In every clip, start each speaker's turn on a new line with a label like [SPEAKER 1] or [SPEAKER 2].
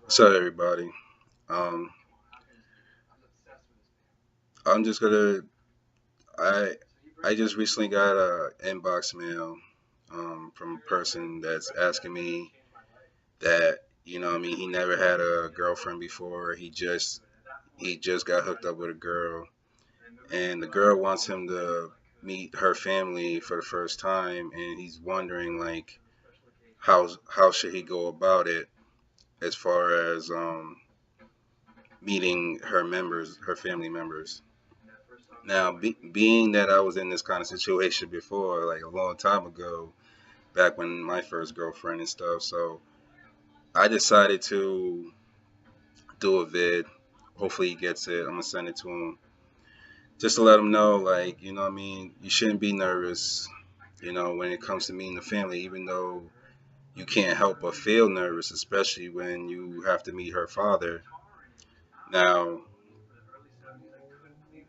[SPEAKER 1] What's up, everybody? Um, I'm just gonna. I I just recently got a inbox mail from a person that's asking me that he never had a girlfriend before. He just got hooked up with a girl, and the girl wants him to meet her family for the first time, and he's wondering like how should he go about it as far as meeting her family members. Now, being that I was in this kind of situation before, like a long time ago, back when my first girlfriend and stuff, so I decided to do a vid. Hopefully, he gets it. I'm gonna send it to him just to let him know, like, you shouldn't be nervous, when it comes to meeting the family, even though you can't help but feel nervous, especially when you have to meet her father. Now,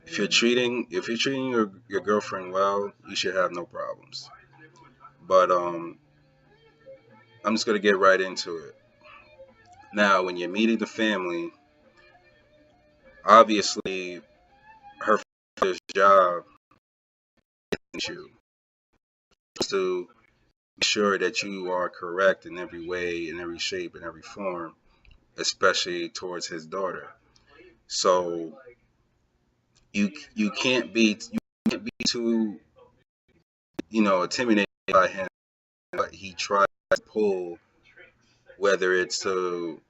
[SPEAKER 1] if you're treating your girlfriend well, you should have no problems. But I'm just gonna get right into it. Now, when you're meeting the family, obviously her father's job is you to make sure that you are correct in every way, in every shape, in every form, especially towards his daughter. So you can't be too intimidated by him. But he tries to pull, whether it's to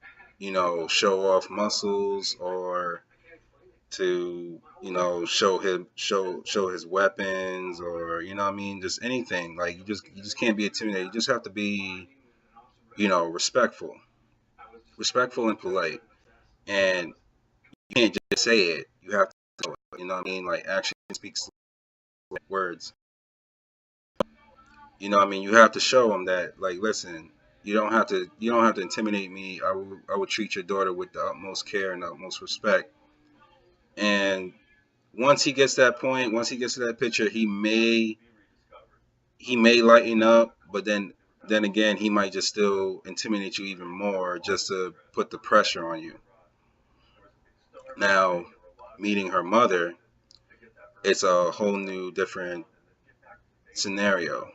[SPEAKER 1] show off muscles or to show his weapons, or just anything. Like you just can't be intimidated. You just have to be respectful and polite, and you can't just say it. You have to show it. Like action speaks like words. You have to show them that, like, listen, you don't have to intimidate me. I will treat your daughter with the utmost care and the utmost respect. And once he gets to that picture, he may lighten up, but then again, he might just still intimidate you even more just to put the pressure on you. Now, meeting her mother, it's a whole new different scenario.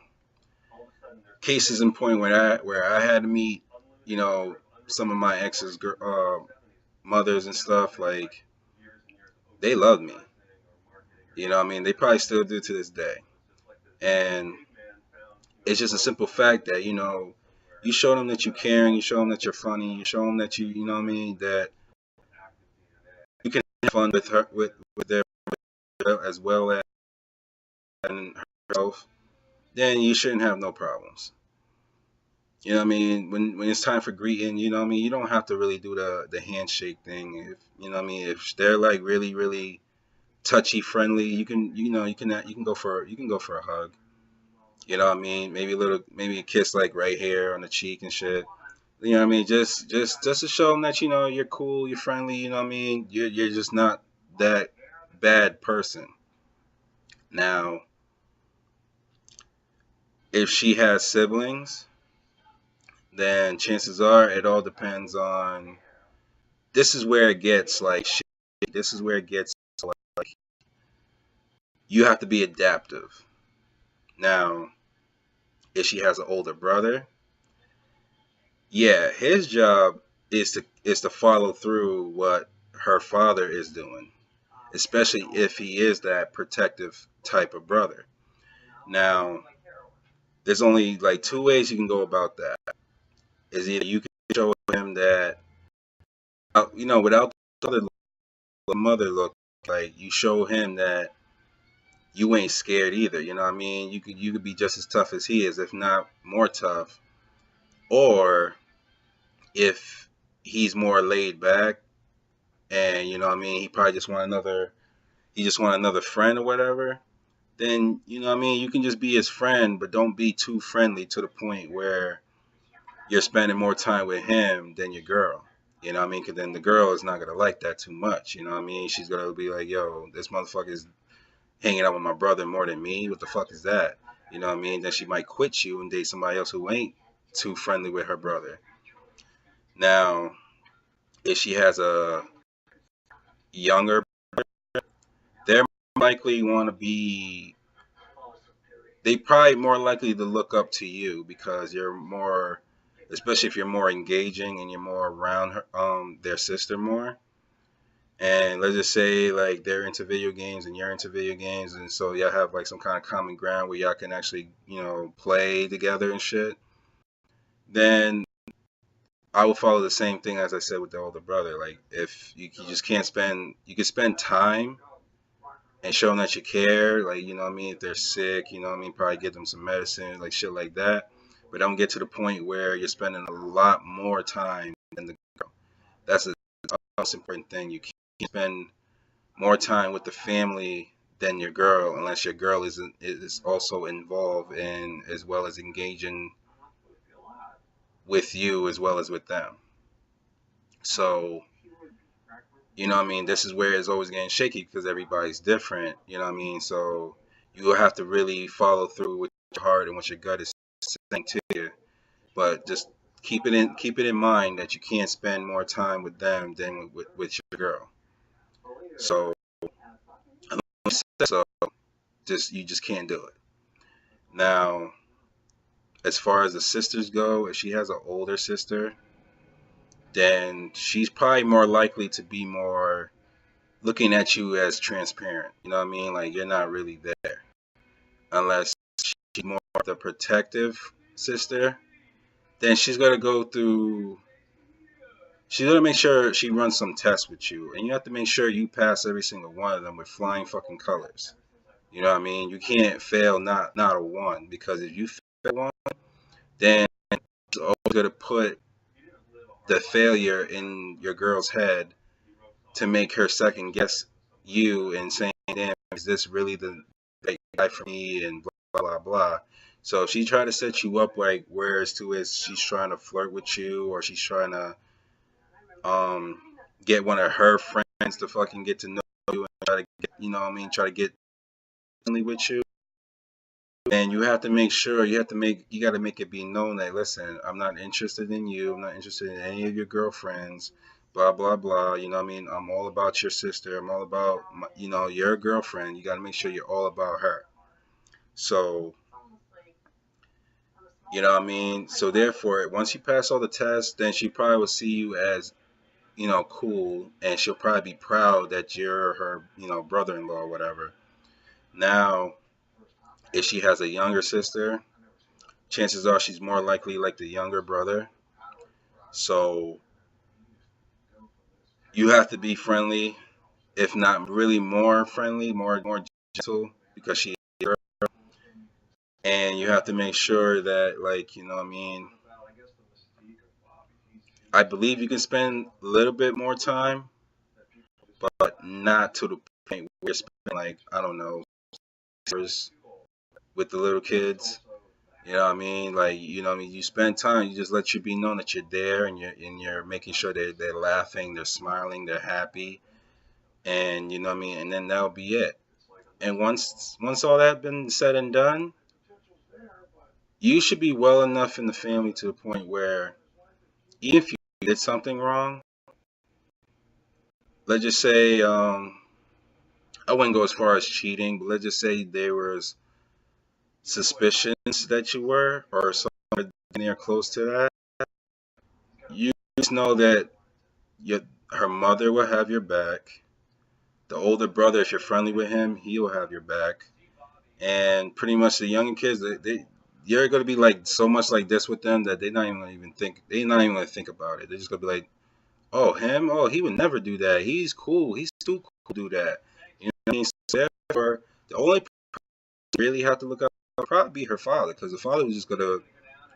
[SPEAKER 1] Cases in point where I had to meet, you know, some of my ex's mothers and stuff. Like, they loved me. They probably still do to this day. And it's just a simple fact that you show them that you caring, you show them that you're funny, you show them that that you can have fun with her, with their, as well as herself. Then you shouldn't have no problems. When it's time for greeting, you don't have to really do the handshake thing. If if they're like really really touchy friendly, you can go for a hug. Maybe maybe a kiss like right here on the cheek and shit. Just to show them that you're cool, you're friendly. You're just not that bad person. Now, if she has siblings, then chances are it all depends on. This is where it gets like shit. This is where it gets like you have to be adaptive. Now, if she has an older brother, yeah, his job is to follow through what her father is doing, especially if he is that protective type of brother. Now, there's only like two ways you can go about that. Is either you can show him that, without the mother look, like you show him that you ain't scared either. You know what I mean? You could be just as tough as he is, if not more tough. Or if he's more laid back, and he just want another friend or whatever, then you can just be his friend, but don't be too friendly to the point where you're spending more time with him than your girl. Because then the girl is not gonna like that too much. She's gonna be like, "Yo, this motherfucker is hanging out with my brother more than me. What the fuck is that?" Then she might quit you and date somebody else who ain't too friendly with her brother. Now, if she has a younger, they're likely want to be. They probably more likely to look up to you because you're more, especially if you're more engaging and you're more around her, their sister more. And let's just say like they're into video games and you're into video games, and so y'all have like some kind of common ground where y'all can actually, play together and shit. Then I will follow the same thing as I said with the older brother. Like if you just can't spend, you can spend time and show them that you care. Like what I mean, if they're sick, what I mean, probably give them some medicine, like shit like that. But don't get to the point where you're spending a lot more time than the girl. That's the most important thing. You can't spend more time with the family than your girl unless your girl is also involved and as well as engaging with you as well as with them. So what I mean, this is where it's always getting shaky because everybody's different. What I mean, so you will have to really follow through with your heart and what your gut is saying to you. But just keep it in mind that you can't spend more time with them than with your girl. So so you just can't do it. Now, as far as the sisters go, if she has an older sister, then she's probably more likely to be more looking at you as transparent. You know what I mean? Like you're not really there unless she's more the protective sister. Then she's gonna go through. She's gonna make sure she runs some tests with you, and you have to make sure you pass every single one of them with flying fucking colors. You know what I mean? You can't fail not a one because if you fail one, then it's always gonna put the failure in your girl's head to make her second guess you and saying, "Damn, is this really the right guy for me?" and blah blah blah. So if she try to set you up like whereas to is she's trying to flirt with you or she's trying to um get one of her friends to fucking get to know you and try to get try to get friendly with you, and you got to make it be known that listen, I'm not interested in you, I'm not interested in any of your girlfriends, blah blah blah. You know what I mean? I'm all about your sister, I'm all about your girlfriend. You got to make sure you're all about her. So you know what I mean? So therefore, once you pass all the tests, then she probably will see you as cool, and she'll probably be proud that you're her brother-in-law or whatever. Now, if she has a younger sister, chances are she's more likely like the younger brother. So you have to be friendly, if not really more friendly, more gentle, because she is her. And you have to make sure that, like, what I mean, I believe you can spend a little bit more time, but not to the point where you're spending, like, I don't know, hours with the little kids. You know what I mean? Like, what I mean? You spend time, you just let you be known that you're there and you're making sure they're laughing, they're smiling, they're happy, and you know what I mean, and then that'll be it. And once all that been said and done, you should be well enough in the family to the point where even if you did something wrong, let's just say I wouldn't go as far as cheating, but let's just say there was suspicions that you were or somewhere near close to that. You just know that your her mother will have your back. The older brother, if you're friendly with him, he will have your back. And pretty much the younger kids, you're gonna be like so much like this with them that they're not even gonna think about it. They're just gonna be like, oh, him, oh, he would never do that. He's cool. He's too cool to do that. You know what I mean? So therefore, the only person you really have to look up will probably be her father, because the father was just gonna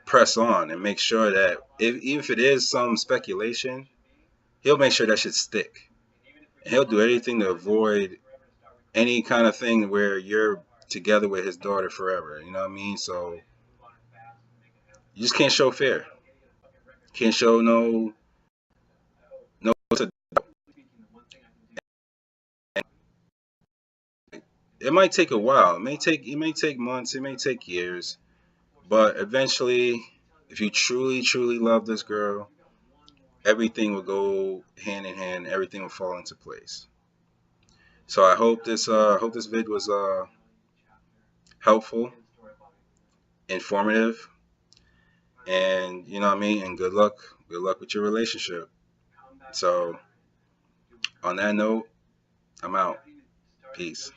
[SPEAKER 1] press on and make sure that even if it is some speculation, he'll make sure that should stick. And he'll do anything to avoid any kind of thing where you're together with his daughter forever. You know what I mean? So you just can't show fear. Can't show no. It might take a while. It may take months. It may take years. But eventually, if you truly truly love this girl, everything will go hand in hand. Everything will fall into place. So I hope this vid was helpful, informative, and you know what I mean. And good luck with your relationship. So on that note, I'm out. Peace.